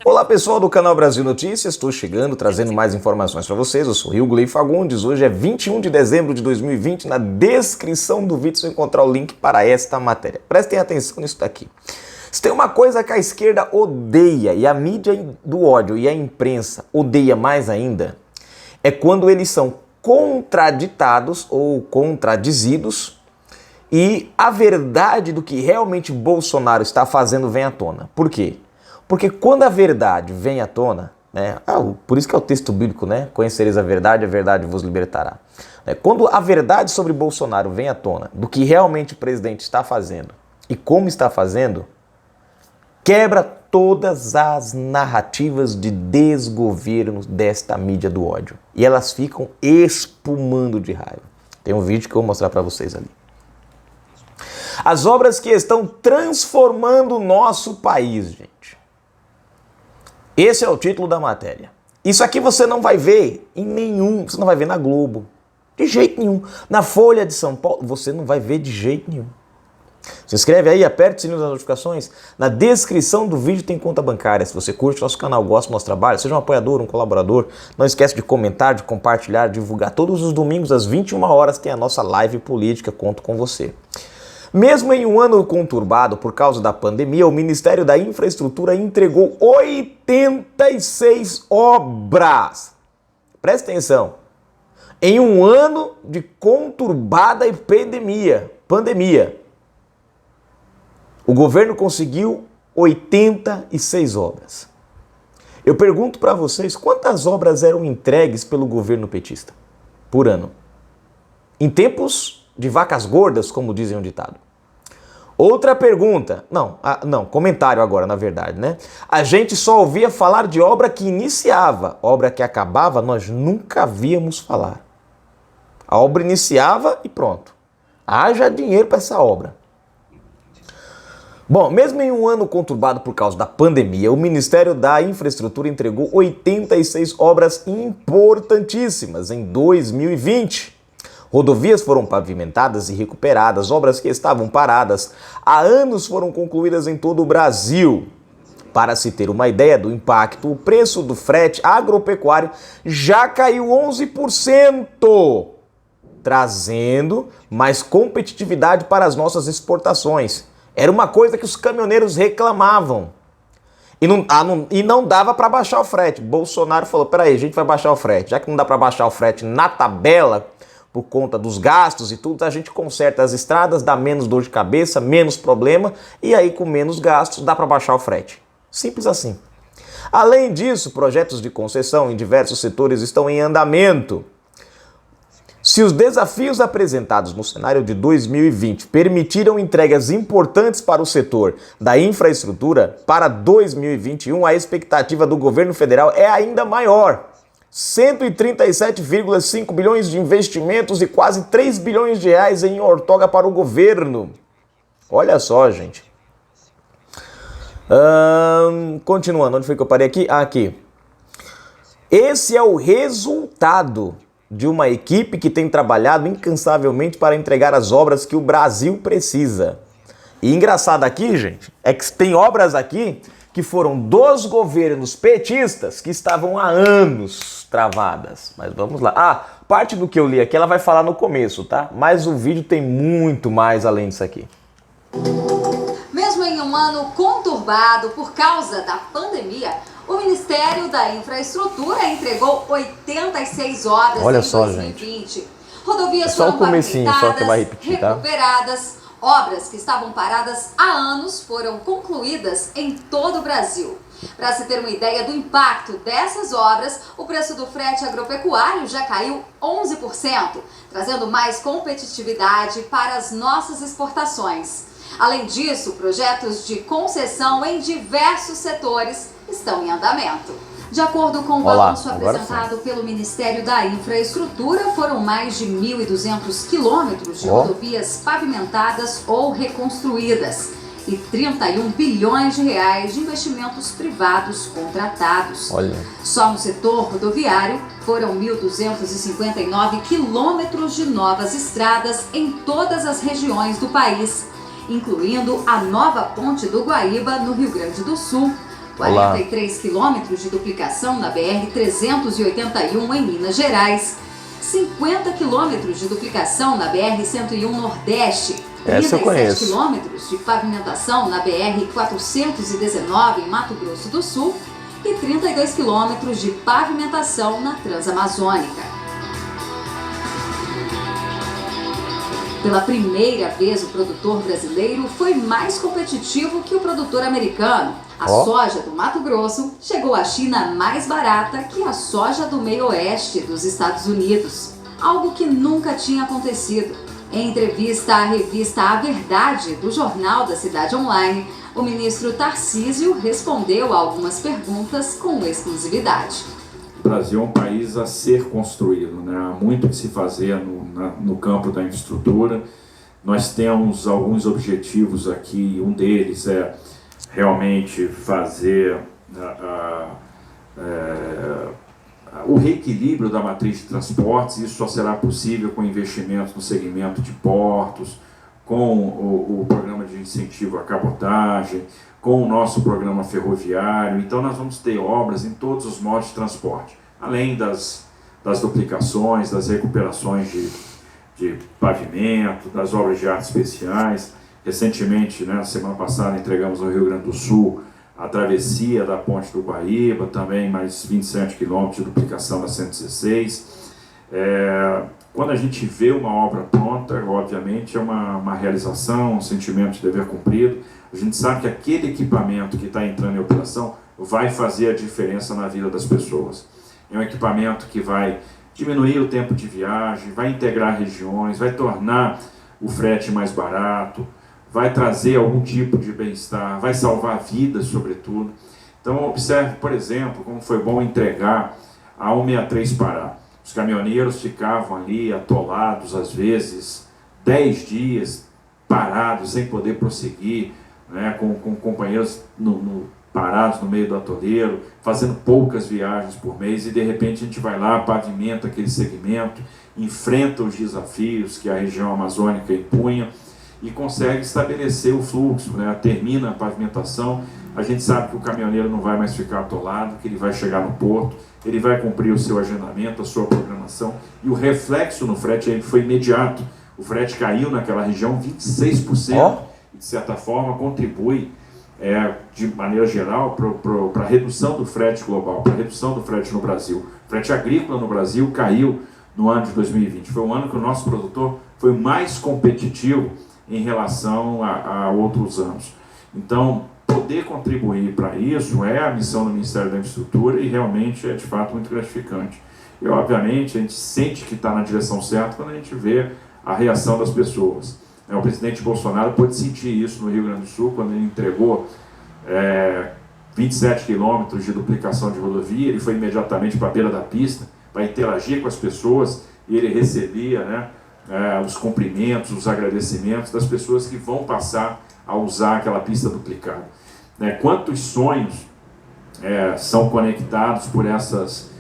Olá pessoal do canal Brasil Notícias, estou chegando trazendo mais informações para vocês. Eu sou Rilgley Fagundes, hoje é 21 de dezembro de 2020. Na descrição do vídeo você vai encontrar o link para esta matéria. Prestem atenção nisso daqui. Se tem uma coisa que a esquerda odeia, e a mídia do ódio e a imprensa odeia mais ainda, é quando eles são contraditados ou contradizidos e a verdade do que realmente Bolsonaro está fazendo vem à tona. Por quê? Porque quando a verdade vem à tona, né, por isso que é o texto bíblico, né? Conhecereis a verdade vos libertará. Quando a verdade sobre Bolsonaro vem à tona, do que realmente o presidente está fazendo e como está fazendo, quebra todas as narrativas de desgoverno desta mídia do ódio. E elas ficam espumando de raiva. Tem um vídeo que eu vou mostrar para vocês ali. As obras que estão transformando o nosso país, gente. Esse é o título da matéria. Isso aqui você não vai ver em nenhum, você não vai ver na Globo, de jeito nenhum. Na Folha de São Paulo, você não vai ver de jeito nenhum. Se inscreve aí, aperte o sininho das notificações. Na descrição do vídeo tem conta bancária. Se você curte o nosso canal, gosta do nosso trabalho, seja um apoiador, um colaborador, não esquece de comentar, de compartilhar, de divulgar. Todos os domingos às 21 horas tem a nossa live política, conto com você. Mesmo em um ano conturbado por causa da pandemia, o Ministério da Infraestrutura entregou 86 obras. Presta atenção. Em um ano de conturbada pandemia, o governo conseguiu 86 obras. Eu pergunto para vocês, quantas obras eram entregues pelo governo petista por ano? Em tempos de vacas gordas, como dizem o ditado. Outra pergunta, comentário agora, na verdade, né? A gente só ouvia falar de obra que iniciava, obra que acabava, nós nunca víamos falar. A obra iniciava e pronto. Haja dinheiro para essa obra. Bom, mesmo em um ano conturbado por causa da pandemia, o Ministério da Infraestrutura entregou 86 obras importantíssimas em 2020. Rodovias foram pavimentadas e recuperadas, obras que estavam paradas há anos foram concluídas em todo o Brasil. Para se ter uma ideia do impacto, o preço do frete agropecuário já caiu 11%, trazendo mais competitividade para as nossas exportações. Era uma coisa que os caminhoneiros reclamavam. E não dava para baixar o frete. Bolsonaro falou, peraí, a gente vai baixar o frete. Já que não dá para baixar o frete na tabela, por conta dos gastos e tudo, a gente conserta as estradas, dá menos dor de cabeça, menos problema, e aí com menos gastos dá para baixar o frete. Simples assim. Além disso, projetos de concessão em diversos setores estão em andamento. Se os desafios apresentados no cenário de 2020 permitiram entregas importantes para o setor da infraestrutura, para 2021 a expectativa do governo federal é ainda maior. 137,5 bilhões de investimentos e quase 3 bilhões de reais em outorga para o governo. Olha só, gente. Continuando, onde foi que eu parei aqui? Aqui. Esse é o resultado de uma equipe que tem trabalhado incansavelmente para entregar as obras que o Brasil precisa. E engraçado aqui, gente, é que tem obras aqui que foram dos governos petistas que estavam há anos travadas. Mas vamos lá. Parte do que eu li aqui ela vai falar no começo, tá? Mas o vídeo tem muito mais além disso aqui. Mesmo em um ano conturbado por causa da pandemia, o Ministério da Infraestrutura entregou 86 obras Olha em só, 2020. Gente. Rodovias Só o foram comecinho, só que vai repetir, tá? recuperadas. Obras que estavam paradas há anos foram concluídas em todo o Brasil. Para se ter uma ideia do impacto dessas obras, o preço do frete agropecuário já caiu 11%, trazendo mais competitividade para as nossas exportações. Além disso, projetos de concessão em diversos setores estão em andamento. De acordo com o balanço apresentado pelo Ministério da Infraestrutura, foram mais de 1.200 quilômetros de rodovias pavimentadas ou reconstruídas e 31 bilhões de reais de investimentos privados contratados. Só no setor rodoviário foram 1.259 quilômetros de novas estradas em todas as regiões do país, incluindo a nova Ponte do Guaíba, no Rio Grande do Sul, 43 quilômetros de duplicação na BR-381 em Minas Gerais, 50 quilômetros de duplicação na BR-101 Nordeste, 37 quilômetros de pavimentação na BR-419 em Mato Grosso do Sul e 32 quilômetros de pavimentação na Transamazônica. Pela primeira vez, o produtor brasileiro foi mais competitivo que o produtor americano. A soja do Mato Grosso chegou à China mais barata que a soja do meio-oeste dos Estados Unidos, algo que nunca tinha acontecido. Em entrevista à revista A Verdade, do Jornal da Cidade Online, o ministro Tarcísio respondeu a algumas perguntas com exclusividade. O Brasil é um país a ser construído, né? Há muito que se fazer no campo da infraestrutura. Nós temos alguns objetivos aqui, um deles é realmente fazer o reequilíbrio da matriz de transportes. Isso só será possível com investimentos no segmento de portos, com o programa de incentivo à cabotagem, com o nosso programa ferroviário. Então nós vamos ter obras em todos os modos de transporte, além das duplicações, das recuperações de pavimento, das obras de artes especiais. Recentemente, na semana passada, entregamos no Rio Grande do Sul a travessia da Ponte do Guaíba, também mais 27 quilômetros de duplicação da 116. Quando a gente vê uma obra pronta, obviamente é uma realização, um sentimento de dever cumprido. A gente sabe que aquele equipamento que está entrando em operação vai fazer a diferença na vida das pessoas. É um equipamento que vai diminuir o tempo de viagem, vai integrar regiões, vai tornar o frete mais barato, vai trazer algum tipo de bem-estar, vai salvar vidas, sobretudo. Então, observe, por exemplo, como foi bom entregar a 163 Pará. Os caminhoneiros ficavam ali atolados, às vezes, 10 dias parados, sem poder prosseguir, né, com companheiros parados no meio do atoleiro, fazendo poucas viagens por mês, e de repente a gente vai lá, pavimenta aquele segmento, enfrenta os desafios que a região amazônica impunha e consegue estabelecer o fluxo, né? Termina a pavimentação, a gente sabe que o caminhoneiro não vai mais ficar atolado, que ele vai chegar no porto, ele vai cumprir o seu agendamento, a sua programação, e o reflexo no frete foi imediato. O frete caiu naquela região 26%, e de certa forma contribui de maneira geral para a redução do frete global, para a redução do frete no Brasil. O frete agrícola no Brasil caiu no ano de 2020. Foi um ano que o nosso produtor foi mais competitivo em relação a outros anos. Então, poder contribuir para isso é a missão do Ministério da Infraestrutura e realmente é de fato muito gratificante. E obviamente a gente sente que está na direção certa quando a gente vê a reação das pessoas. O presidente Bolsonaro pôde sentir isso no Rio Grande do Sul, quando ele entregou 27 quilômetros de duplicação de rodovia. Ele foi imediatamente para a beira da pista para interagir com as pessoas e ele recebia os cumprimentos, os agradecimentos das pessoas que vão passar a usar aquela pista duplicada. Quantos sonhos são conectados por essas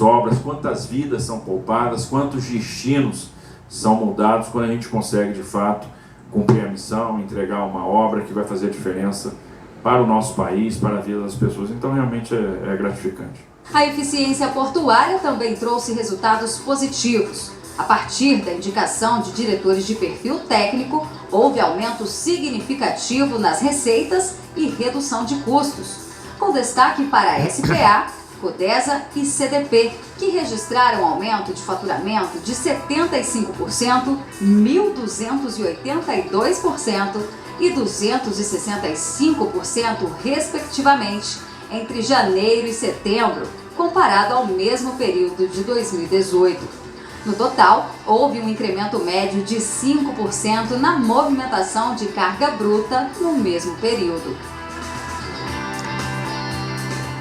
obras, quantas vidas são poupadas, quantos destinos são mudados quando a gente consegue de fato cumprir a missão, entregar uma obra que vai fazer a diferença para o nosso país, para a vida das pessoas. Então realmente é gratificante. A eficiência portuária também trouxe resultados positivos. A partir da indicação de diretores de perfil técnico, houve aumento significativo nas receitas e redução de custos, com destaque para a SPA, Codesa e CDP, que registraram aumento de faturamento de 75%, 1.282% e 265%, respectivamente, entre janeiro e setembro, comparado ao mesmo período de 2018. No total, houve um incremento médio de 5% na movimentação de carga bruta no mesmo período.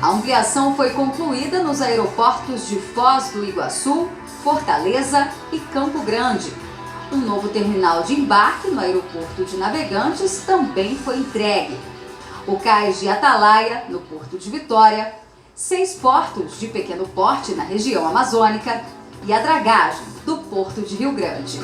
A ampliação foi concluída nos aeroportos de Foz do Iguaçu, Fortaleza e Campo Grande. Um novo terminal de embarque no aeroporto de Navegantes também foi entregue. O cais de Atalaia, no Porto de Vitória, 6 portos de pequeno porte na região amazônica e a dragagem do Porto de Rio Grande.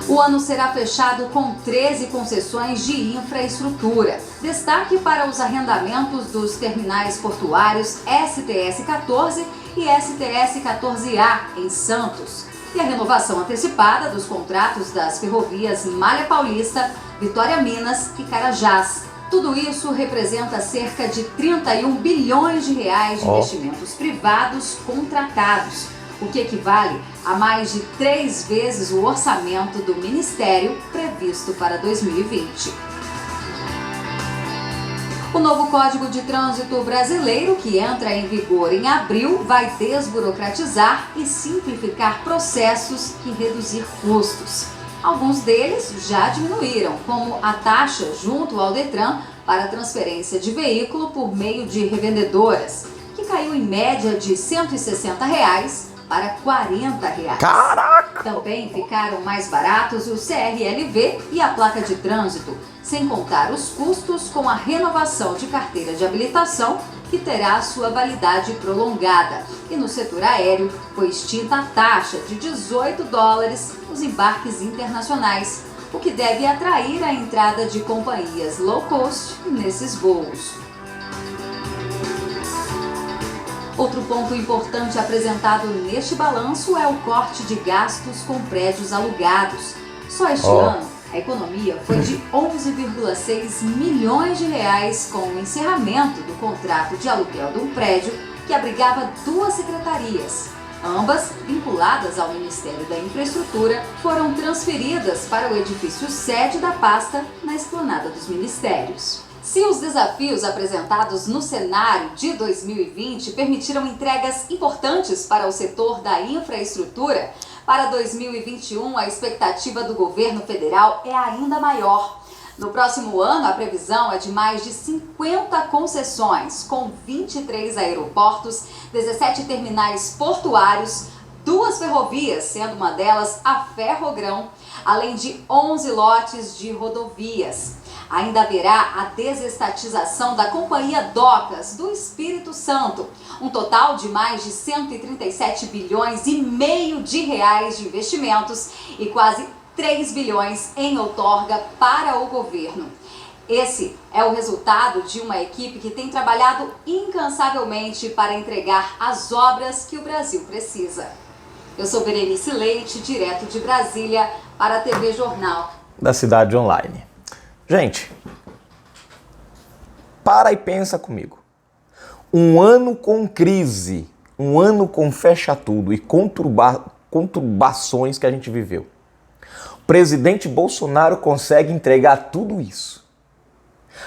O ano será fechado com 13 concessões de infraestrutura. Destaque para os arrendamentos dos terminais portuários STS-14 e STS-14A em Santos. E a renovação antecipada dos contratos das ferrovias Malha Paulista, Vitória Minas e Carajás. Tudo isso representa cerca de 31 bilhões de reais de investimentos privados contratados, o que equivale a mais de 3 vezes o orçamento do Ministério previsto para 2020. O novo Código de Trânsito Brasileiro, que entra em vigor em abril, vai desburocratizar e simplificar processos e reduzir custos. Alguns deles já diminuíram, como a taxa junto ao Detran para a transferência de veículo por meio de revendedoras, que caiu em média de R$ 160 para R$ 40. Caraca! Também ficaram mais baratos o CRLV e a placa de trânsito, sem contar os custos com a renovação de carteira de habilitação, que terá sua validade prolongada. E no setor aéreo foi extinta a taxa de $18 nos embarques internacionais, o que deve atrair a entrada de companhias low cost nesses voos. Outro ponto importante apresentado neste balanço é o corte de gastos com prédios alugados. Só este ano, a economia foi de 11,6 milhões de reais com o encerramento do contrato de aluguel de um prédio que abrigava 2 secretarias. Ambas, vinculadas ao Ministério da Infraestrutura, foram transferidas para o edifício sede da pasta na Esplanada dos Ministérios. Se os desafios apresentados no cenário de 2020 permitiram entregas importantes para o setor da infraestrutura, para 2021 a expectativa do governo federal é ainda maior. No próximo ano, a previsão é de mais de 50 concessões, com 23 aeroportos, 17 terminais portuários, 2 ferrovias, sendo uma delas a Ferrogrão, além de 11 lotes de rodovias. Ainda haverá a desestatização da Companhia Docas do Espírito Santo, um total de mais de 137 bilhões e meio de reais de investimentos e quase 3 bilhões em outorga para o governo. Esse é o resultado de uma equipe que tem trabalhado incansavelmente para entregar as obras que o Brasil precisa. Eu sou Berenice Leite, direto de Brasília, para a TV Jornal da Cidade Online. Gente, para e pensa comigo. Um ano com crise, um ano com fecha tudo e conturbações que a gente viveu. O presidente Bolsonaro consegue entregar tudo isso.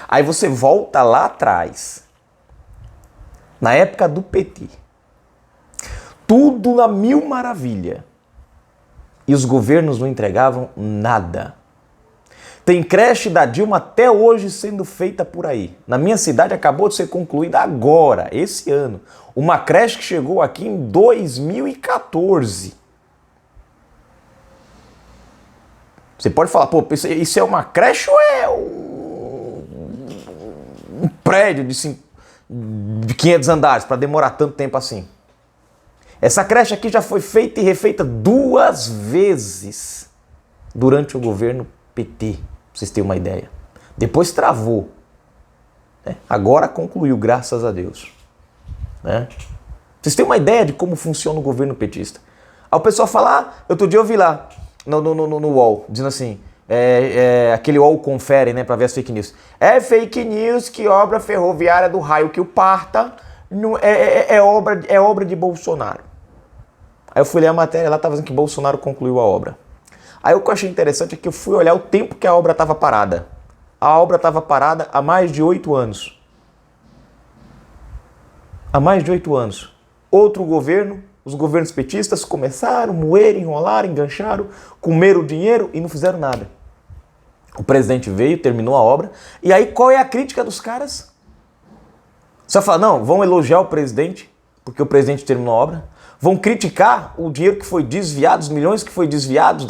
Aí você volta lá atrás, na época do PT. Tudo na mil maravilha. E os governos não entregavam nada. Tem creche da Dilma até hoje sendo feita por aí. Na minha cidade acabou de ser concluída agora, esse ano. Uma creche que chegou aqui em 2014. Você pode falar, pô, isso é uma creche ou é um prédio de 500 andares para demorar tanto tempo assim? Essa creche aqui já foi feita e refeita 2 vezes durante o governo PT, pra vocês terem uma ideia. Depois travou. Né? Agora concluiu, graças a Deus. Né? Vocês têm uma ideia de como funciona o governo petista. Aí o pessoal fala, outro dia eu vi lá no UOL, dizendo assim, aquele UOL confere, né, pra ver as fake news. É fake news que obra ferroviária do raio que o parta é obra de Bolsonaro. Aí eu fui ler a matéria, lá estava dizendo que Bolsonaro concluiu a obra. Aí o que eu achei interessante é que eu fui olhar o tempo que a obra estava parada. A obra estava parada há mais de 8 anos. Há mais de 8 anos. Outro governo, os governos petistas começaram, moeram, enrolaram, engancharam, comeram o dinheiro e não fizeram nada. O presidente veio, terminou a obra. E aí qual é a crítica dos caras? Você vai falar, não, vão elogiar o presidente, porque o presidente terminou a obra. Vão criticar o dinheiro que foi desviado, os milhões que foi desviados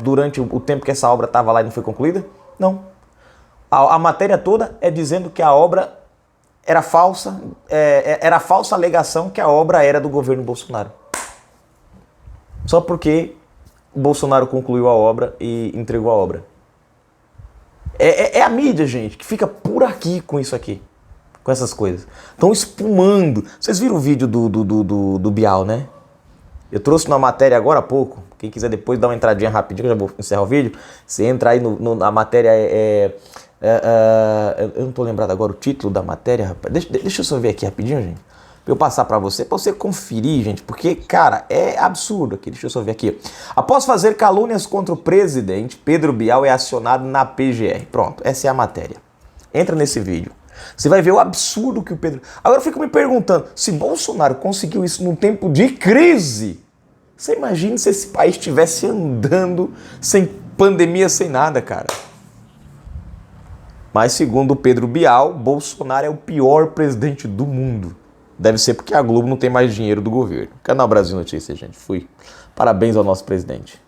durante o tempo que essa obra estava lá e não foi concluída? Não. A matéria toda é dizendo que a obra era falsa, era falsa alegação que a obra era do governo Bolsonaro. Só porque o Bolsonaro concluiu a obra e entregou a obra. É a mídia, gente, que fica por aqui com isso aqui. Com essas coisas. Estão espumando. Vocês viram o vídeo do Bial, né? Eu trouxe uma matéria agora há pouco. Quem quiser depois dar uma entradinha rapidinho, que eu já vou encerrar o vídeo. Você entra aí na matéria. Eu não tô lembrado agora o título da matéria, rapaz. Deixa eu só ver aqui rapidinho, gente. Pra eu passar pra você conferir, gente. Porque, cara, é absurdo aqui. Deixa eu só ver aqui. Após fazer calúnias contra o presidente, Pedro Bial é acionado na PGR. Pronto, essa é a matéria. Entra nesse vídeo. Você vai ver o absurdo que o Pedro... Agora eu fico me perguntando, se Bolsonaro conseguiu isso num tempo de crise, você imagina se esse país estivesse andando sem pandemia, sem nada, cara. Mas segundo o Pedro Bial, Bolsonaro é o pior presidente do mundo. Deve ser porque a Globo não tem mais dinheiro do governo. Canal Brasil Notícias, gente. Fui. Parabéns ao nosso presidente.